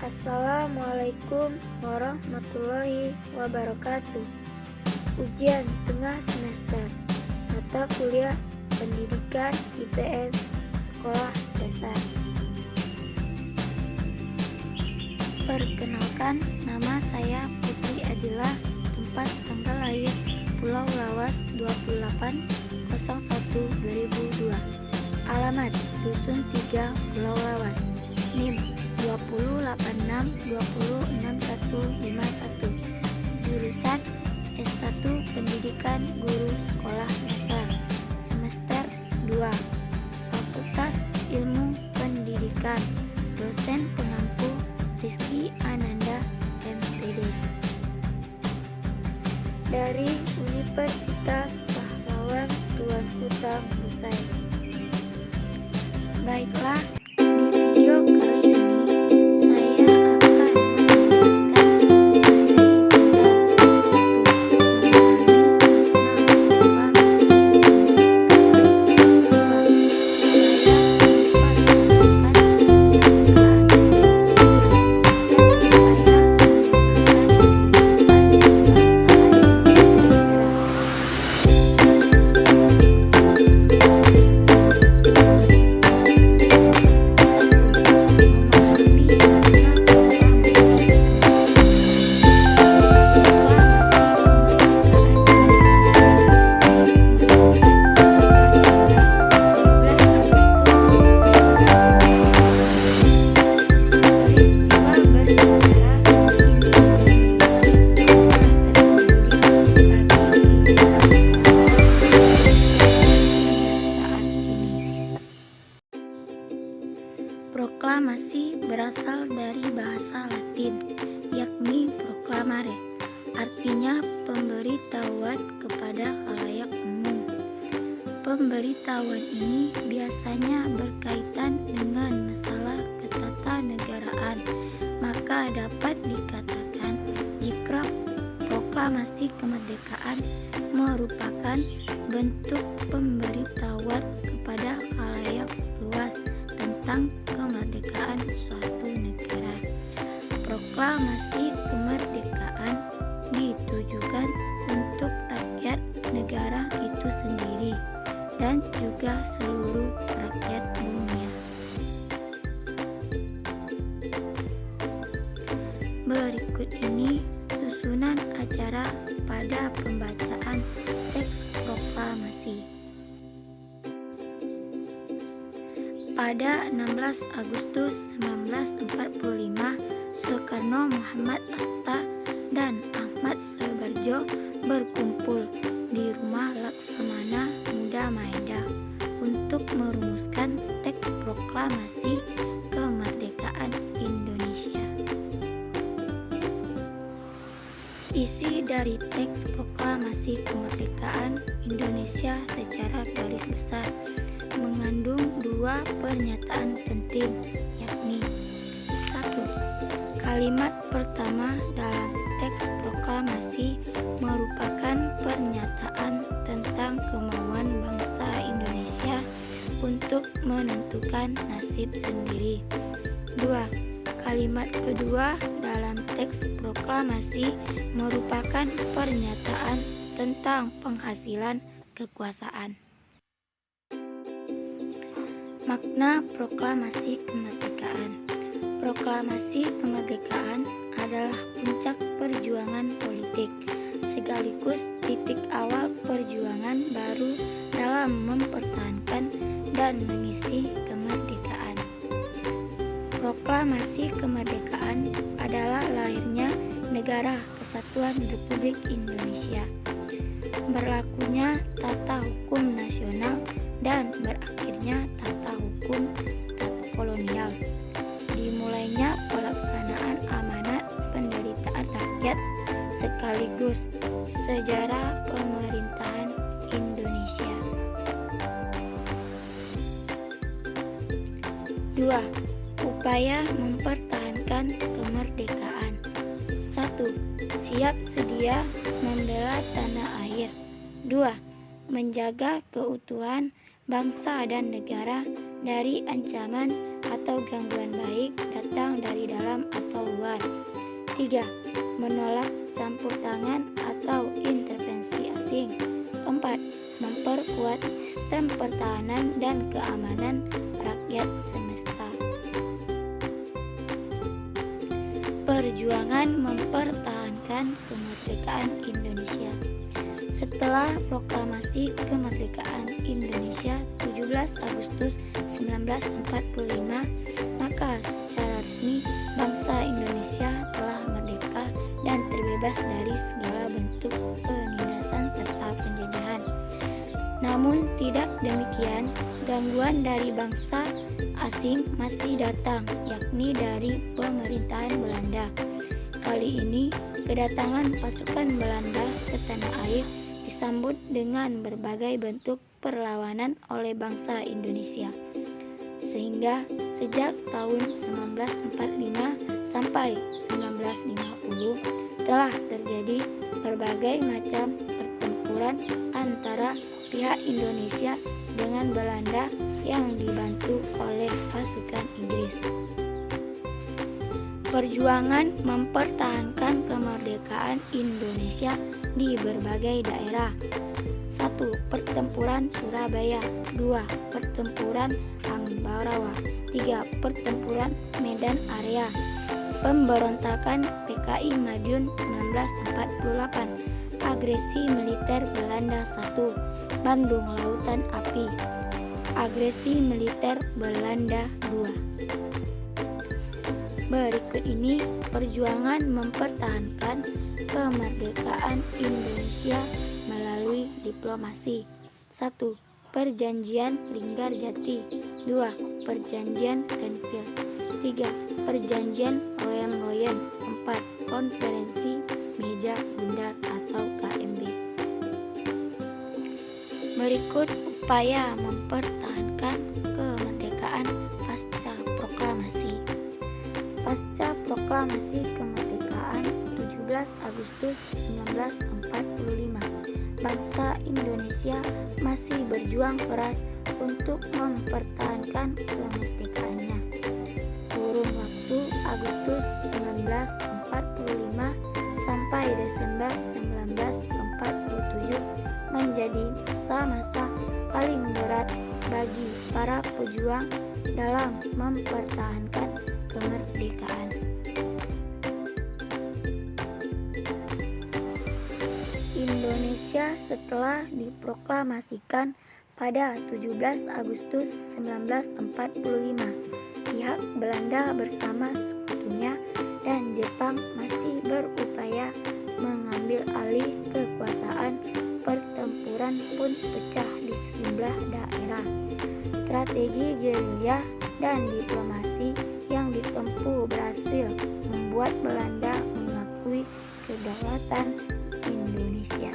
Assalamualaikum warahmatullahi wabarakatuh. Ujian tengah semester mata kuliah pendidikan IPS sekolah dasar. Perkenalkan, nama saya Putri Adila, tempat tanggal lahir Pulau Lawas 28/01/2002, alamat Dusun 3 Pulau Lawas, NIM 2086206151, jurusan S1 Pendidikan Guru Sekolah Dasar, semester 2, Fakultas Ilmu Pendidikan, dosen pengampu Rizky Ananda, MPD, dari Universitas Pahlawan Tuan Kutang Busai. Baiklah, di video kali ini saya akan Proklamasi berasal dari bahasa Latin, yakni proclamare, artinya pemberitahuan kepada khalayak umum. Pemberitahuan ini biasanya berkaitan dengan masalah ketatanegaraan, maka dapat dikatakan jika proklamasi kemerdekaan merupakan bentuk pemberitahuan kepada khalayak luas tentang kemerdekaan suatu negara. Proklamasi kemerdekaan ditujukan untuk rakyat negara itu sendiri dan juga seluruh rakyat dunia. Berikut ini susunan acara pada pembacaan teks proklamasi. Pada 16 Agustus 1945, Soekarno Muhammad Hatta dan Ahmad Soebarjo berkumpul di rumah Laksamana Muda Maeda untuk merumuskan teks proklamasi kemerdekaan Indonesia. Isi dari teks proklamasi kemerdekaan Indonesia secara garis besar mengandung dua pernyataan penting, yakni 1. Kalimat pertama dalam teks proklamasi merupakan pernyataan tentang kemauan bangsa Indonesia untuk menentukan nasib sendiri. 2. Kalimat kedua dalam teks proklamasi merupakan pernyataan tentang penghasilan kekuasaan. Makna proklamasi kemerdekaan. Proklamasi kemerdekaan adalah puncak perjuangan politik, sekaligus titik awal perjuangan baru dalam mempertahankan dan mengisi kemerdekaan. Proklamasi kemerdekaan adalah lahirnya Negara Kesatuan Republik Indonesia, berlakunya tata hukum nasional dan berakhirnya tata hukum kolonial, dimulainya pelaksanaan amanat penderitaan rakyat sekaligus sejarah pemerintahan Indonesia. 2. Upaya mempertahankan kemerdekaan. 1. Siap sedia membela tanah air. 2. Menjaga keutuhan bangsa dan negara dari ancaman atau gangguan baik datang dari dalam atau luar. 3. Menolak campur tangan atau intervensi asing. 4. Memperkuat sistem pertahanan dan keamanan rakyat semesta. Perjuangan mempertahankan kemerdekaan Indonesia. Setelah proklamasi kemerdekaan Indonesia 17 Agustus 1945, maka secara resmi bangsa Indonesia telah merdeka dan terbebas dari segala bentuk penindasan serta penjajahan. Namun tidak demikian, gangguan dari bangsa asing masih datang, yakni dari pemerintahan Belanda. Kali ini, kedatangan pasukan Belanda ke tanah air disambut dengan berbagai bentuk perlawanan oleh bangsa Indonesia. Sehingga sejak tahun 1945 sampai 1950 telah terjadi berbagai macam pertempuran antara pihak Indonesia dengan Belanda yang dibantu oleh pasukan Inggris. Perjuangan mempertahankan kemerdekaan Indonesia di berbagai daerah. 1. Pertempuran Surabaya. 2. Pertempuran Ambarawa. 3. Pertempuran Medan Area. Pemberontakan PKI Madiun 1948. Agresi militer Belanda 1. Bandung Lautan Api. Agresi militer Belanda 2. Berikut ini perjuangan mempertahankan kemerdekaan Indonesia melalui diplomasi. 1. Perjanjian Linggarjati. 2. Perjanjian Renville. 3. Perjanjian Loyen-Loyen. 4. Konferensi Meja Bundar atau KMB. Berikut upaya mempertahankan kemerdekaan pasca proklamasi. Pasca proklamasi kemerdekaan 17 Agustus 1945, bangsa Indonesia masih berjuang keras untuk mempertahankan kemerdekaannya. Kurun waktu Agustus 1945 sampai Desember 1947 menjadi masa-masa paling berat bagi para pejuang dalam mempertahankan kemerdekaan. Indonesia setelah diproklamasikan pada 17 Agustus 1945, pihak Belanda bersama sekutunya dan Jepang masih berupaya mengambil alih kekuasaan. Pertempuran pun pecah di sejumlah daerah. Strategi gerilya dan diplomasi yang ditempuh berhasil membuat Belanda mengakui kedaulatan Indonesia.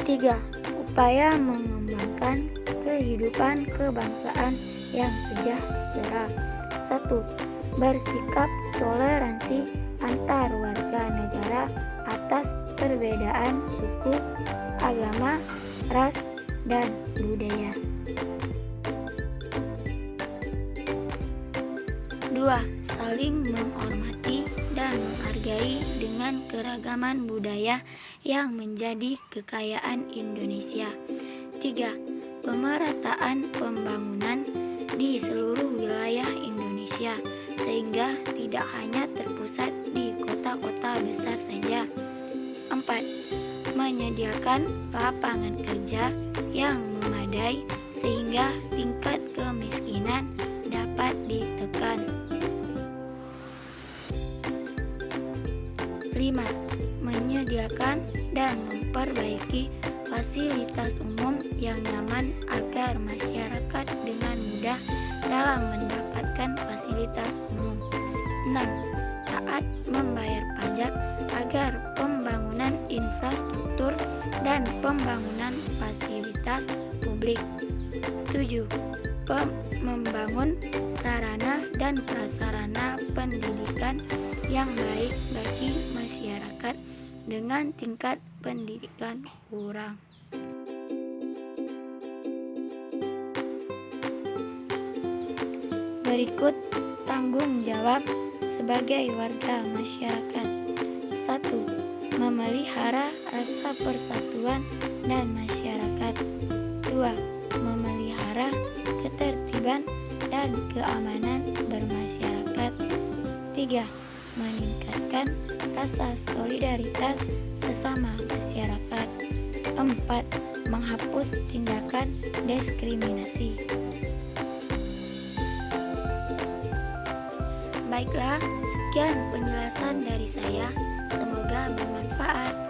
3. Upaya mengembangkan kehidupan kebangsaan yang sejahtera. 1. Bersikap toleransi antar warga negara atas perbedaan suku, agama, ras, dan budaya. 2. Saling menghormati dan menghargai dengan keragaman budaya yang menjadi kekayaan Indonesia. 3. Pemerataan pembangunan di seluruh wilayah Indonesia sehingga tidak hanya terpusat di kota-kota besar saja. 4. Menyediakan lapangan kerja yang memadai sehingga tingkat kemiskinan dapat ditekan. 5. Menyediakan dan memperbaiki fasilitas umum yang nyaman agar masyarakat dengan mudah dalam mendapatkan fasilitas umum. 6. Taat membayar pajak agar pembangunan infrastruktur dan pembangunan fasilitas publik. 7. Membangun sarana dan prasarana pendidikan yang baik bagi masyarakat dengan tingkat pendidikan kurang. Berikut tanggung jawab sebagai warga masyarakat. 1. Memelihara rasa persatuan dan masyarakat. 2. Memelihara ketertiban dan keamanan bermasyarakat. 3. Meningkatkan rasa solidaritas sesama masyarakat. 4. Menghapus tindakan diskriminasi. Baiklah, sekian penjelasan dari saya. Semoga bermanfaat.